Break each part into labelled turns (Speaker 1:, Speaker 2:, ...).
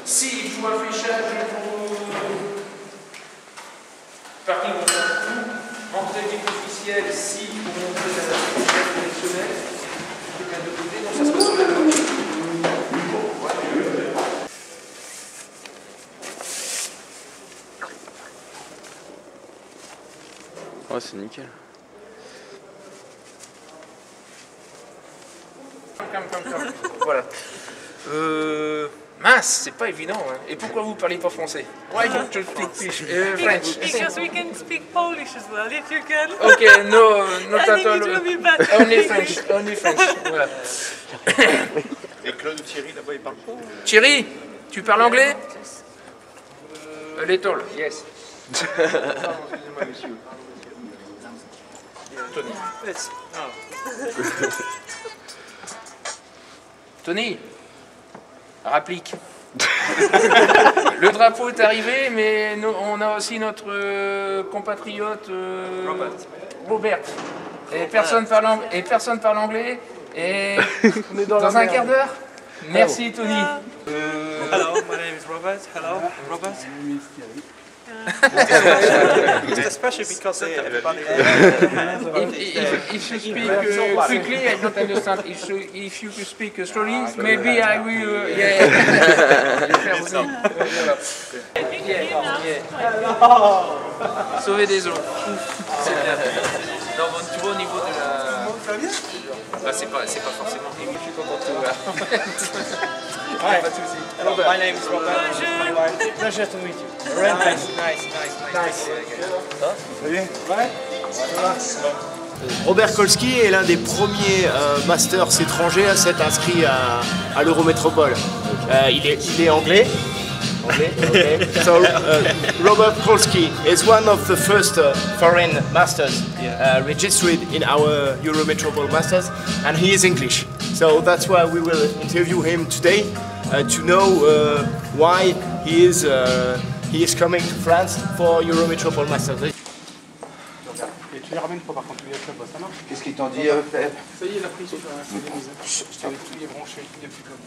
Speaker 1: Si il faut affichage pour parking, on s'en fout. Entrée vite officielle, si pour montrer la sélectionnelle. Quelqu'un de côté, donc ça se passe sur la gauche.
Speaker 2: Ouais, c'est nickel.
Speaker 1: Voilà. Mince, c'est pas évident. Hein. Et pourquoi vous parlez pas français? Why don't you speak French?
Speaker 3: Because we can speak Polish as well, if you can.
Speaker 1: Okay, no, not
Speaker 3: I
Speaker 1: at
Speaker 3: think
Speaker 1: all.
Speaker 3: it will be better.
Speaker 1: Only French, only French. Voilà.
Speaker 4: Et Claude Thierry, là-bas, il parle pas.
Speaker 1: Thierry, tu parles anglais? A little, yes.
Speaker 4: Excusez-moi, monsieur.
Speaker 1: Tony. Tony, rapplique. Le drapeau est arrivé, mais on a aussi notre compatriote Robert. Et personne parle anglais. Et dans un quart d'heure. Merci Tony.
Speaker 3: Hello, my name is Robert. Hello, Robert. Especially because everybody.
Speaker 1: If you speak quickly, I don't understand. If you speak slowly, maybe I will. Sauver des eaux. C'est bien. Non, bon, tu vois au niveau de la. Bah, c'est pas forcément. Je suis content de te voir. Pas de soucis.
Speaker 5: Hello, my name is Robert. My wife. Pleasure to meet you. Very nice.
Speaker 6: Robert Kolski est l'un des premiers masters étrangers à s'être inscrit à l'Eurométropole. Il est anglais. Okay. So Robert Kolski is one of the first foreign masters registered in our Eurometropole Masters, and he is English. So that's why we will interview him today to know why he is coming to France for Eurometropole Masters.
Speaker 5: Et tu les ramènes pas par contre, tu les achètes pas, ça marche?
Speaker 4: Qu'est-ce qu'ils t'ont dit, Fred?
Speaker 5: Ça y est, la prise, c'est démisé. Je t'avais tout débranché, il n'y a plus comme.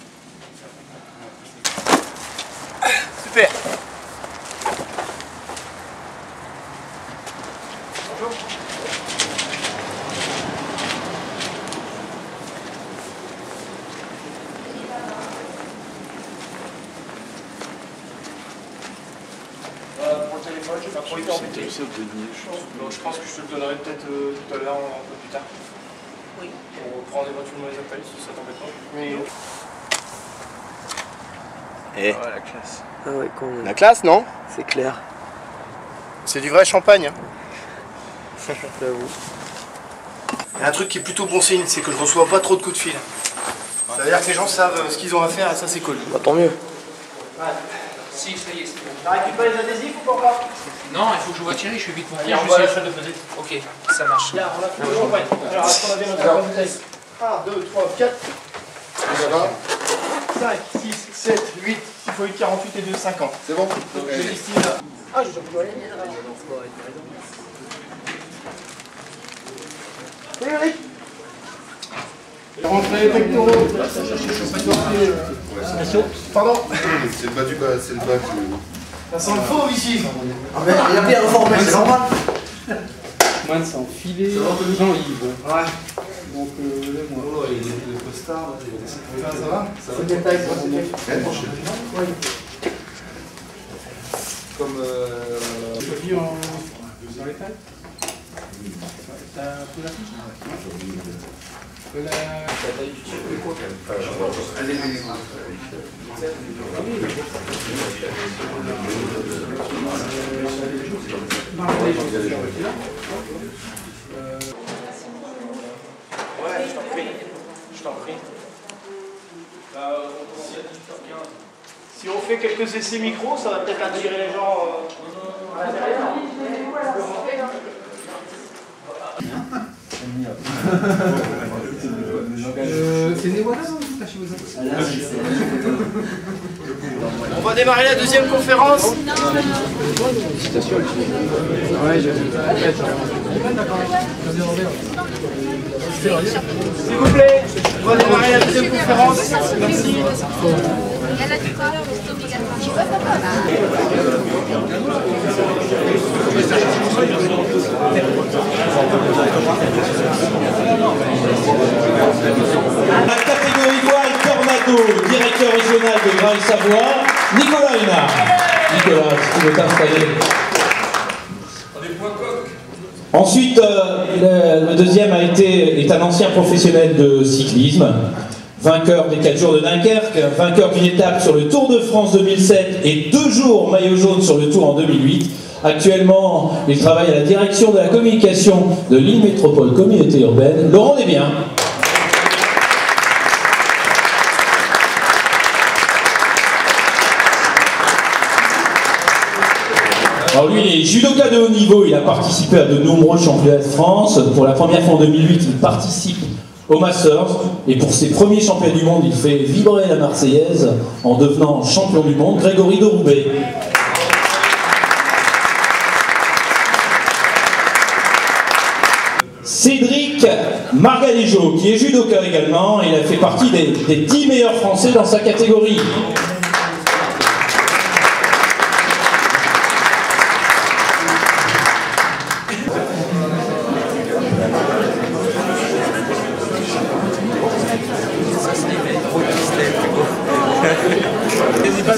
Speaker 1: Super. Bonjour.
Speaker 5: Pour le téléphone, je vais pas trop les embêter. Je pense que je te le donnerai peut-être tout à l'heure, un peu plus tard.
Speaker 3: Oui.
Speaker 5: Pour prendre éventuellement les appels, si ça t'embête pas. Mais...
Speaker 6: Et
Speaker 2: Oh, la classe.
Speaker 7: Ah ouais, quand même.
Speaker 6: la classe, non?
Speaker 7: C'est clair.
Speaker 6: C'est du vrai champagne. Hein.
Speaker 7: J'avoue.
Speaker 6: Il y a un truc qui est plutôt bon signe, c'est que je reçois pas trop de coups de fil. Ça veut dire que les gens savent ce qu'ils ont à faire et ça c'est cool.
Speaker 7: Bah, tant mieux.
Speaker 6: Ouais.
Speaker 1: Si, ça y est, c'est bon.
Speaker 6: T'as récupéré les adhésifs ou pas?
Speaker 1: Non, il faut que je vois Thierry, je suis vite mon
Speaker 6: Allez, on va à la salle de pesée.
Speaker 1: Ok, ça marche.
Speaker 6: Là, on a tout le champagne. Alors, est-ce qu'on a bien notre bouteille? 1, 2, 3, 4. 5, 6, 7, 8. Il faut 48 et 2, 50.
Speaker 4: C'est bon?
Speaker 6: Donc je destine là. Ah, je peux aller. Oui, Eric. Rentrez, pectoraux. Pardon?
Speaker 4: C'est le bas du bas, c'est le bas du...
Speaker 6: Ça sent le fauve ici.
Speaker 4: Ah mais il a bien informé, c'est normal.
Speaker 5: Man, c'est enfilé. Jean-Yves.
Speaker 6: Ouais.
Speaker 5: Donc là, moi.
Speaker 4: Il est le costard,
Speaker 6: Ça va? C'est quelle taille ça?
Speaker 4: Comme...
Speaker 5: Tu vis dans les tailles? T'as un peu la fiche? La taille du type quoi?
Speaker 6: Ouais, je t'en prie. Je t'en prie. Si on fait quelques essais micro, ça va peut-être attirer les gens à l'intérieur.
Speaker 5: C'est Nevada ou Tachibouza?
Speaker 6: On va démarrer la deuxième conférence. S'il vous plaît, on va démarrer la deuxième conférence.
Speaker 7: La catégorie voile Tornado, directeur régional de Graille-Savoie, Nicolas Hénard. Nicolas, si tu veux t'installer. Ensuite, le deuxième est un ancien professionnel de cyclisme, vainqueur des 4 jours de Dunkerque, vainqueur d'une étape sur le Tour de France 2007 et 2 jours maillot jaune sur le Tour en 2008. Actuellement, il travaille à la direction de la communication de Lille Métropole Communauté Urbaine. Laurent Desbiens. Alors lui, il est judoka de haut niveau, il a participé à de nombreux championnats de France. Pour la première fois en 2008, il participe au Masters. Et pour ses premiers championnats du monde, il fait vibrer la Marseillaise en devenant champion du monde, Grégory de Roubaix. Cédric Margaléjo, qui est judoka également, il a fait partie des 10 meilleurs Français dans sa catégorie.
Speaker 5: Allez-y, pas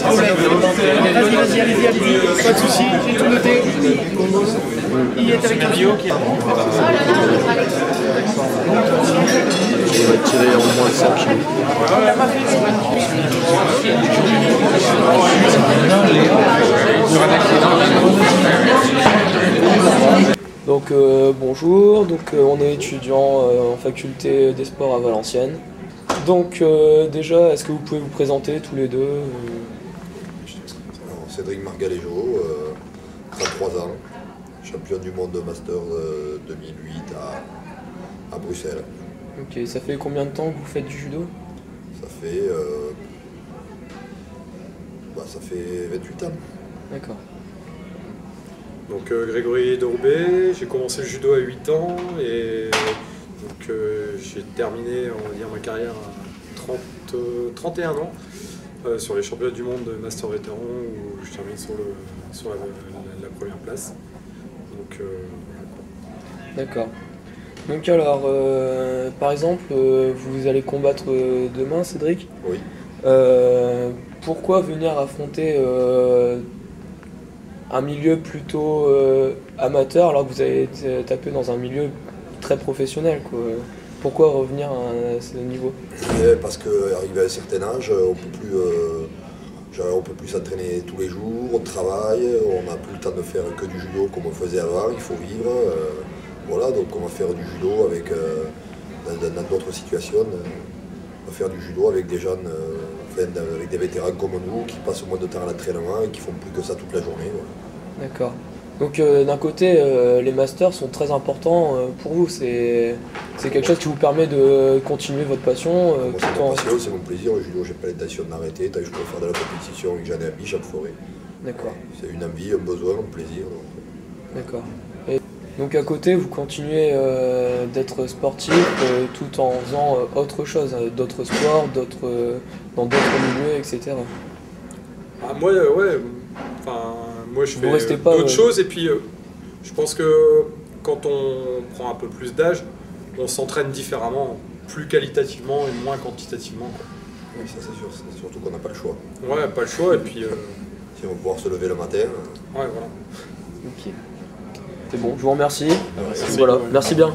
Speaker 5: de soucis, j'ai tout noté. Il est avec Mario qui est
Speaker 2: Il va tirer au moins 5 kilos.
Speaker 8: Donc bonjour, on est étudiant en faculté des sports à Valenciennes. Donc déjà, est-ce que vous pouvez vous présenter tous les deux
Speaker 9: Alors, Cédric Margaléjo, 33 ans, champion du monde de Master 2008 à Bruxelles.
Speaker 8: Ok, ça fait combien de temps que vous faites du judo?
Speaker 9: Ça fait 28 ans.
Speaker 8: D'accord.
Speaker 10: Donc Grégory de Roubaix, j'ai commencé le judo à 8 ans et donc j'ai terminé, on va dire, ma carrière à 31 ans sur les championnats du monde de Master Vétéran où je termine sur la première place. Donc
Speaker 8: D'accord. Donc alors, par exemple, vous allez combattre demain, Cédric.
Speaker 9: Oui.
Speaker 8: Pourquoi venir affronter un milieu plutôt amateur alors que vous avez tapé dans un milieu très professionnel, quoi? Pourquoi revenir à ce niveau?
Speaker 9: Parce qu'arrivé à un certain âge, on peut plus s'entraîner tous les jours, on travaille, on n'a plus le temps de faire que du judo comme on faisait avant, il faut vivre. Voilà, donc on va faire du judo avec, dans d'autres situations, on va faire du judo avec des jeunes, avec des vétérans comme nous qui passent moins de temps à l'entraînement et qui font plus que ça toute la journée. Voilà.
Speaker 8: D'accord. Donc d'un côté, les masters sont très importants pour vous, c'est quelque chose qui vous permet de continuer votre passion.
Speaker 9: C'est mon passion, c'est mon plaisir, le judo, j'ai pas l'intention d'arrêter, tant que je peux faire de la compétition et que j'en ai envie, j'en ferai.
Speaker 8: D'accord.
Speaker 9: C'est une envie, un besoin, un plaisir.
Speaker 8: D'accord. Donc à côté, vous continuez d'être sportif tout en faisant autre chose, d'autres sports, dans d'autres milieux, etc.
Speaker 10: Ah, moi, ouais, enfin, moi je fais d'autres choses et puis je pense que quand on prend un peu plus d'âge, on s'entraîne différemment, plus qualitativement et moins quantitativement.
Speaker 9: Oui, ça c'est sûr, c'est surtout qu'on n'a pas le choix.
Speaker 10: Ouais, pas le choix et puis...
Speaker 9: Si on va pouvoir se lever le matin...
Speaker 8: Ouais, voilà. Ok. C'est bon, je vous remercie. Voilà, merci bien.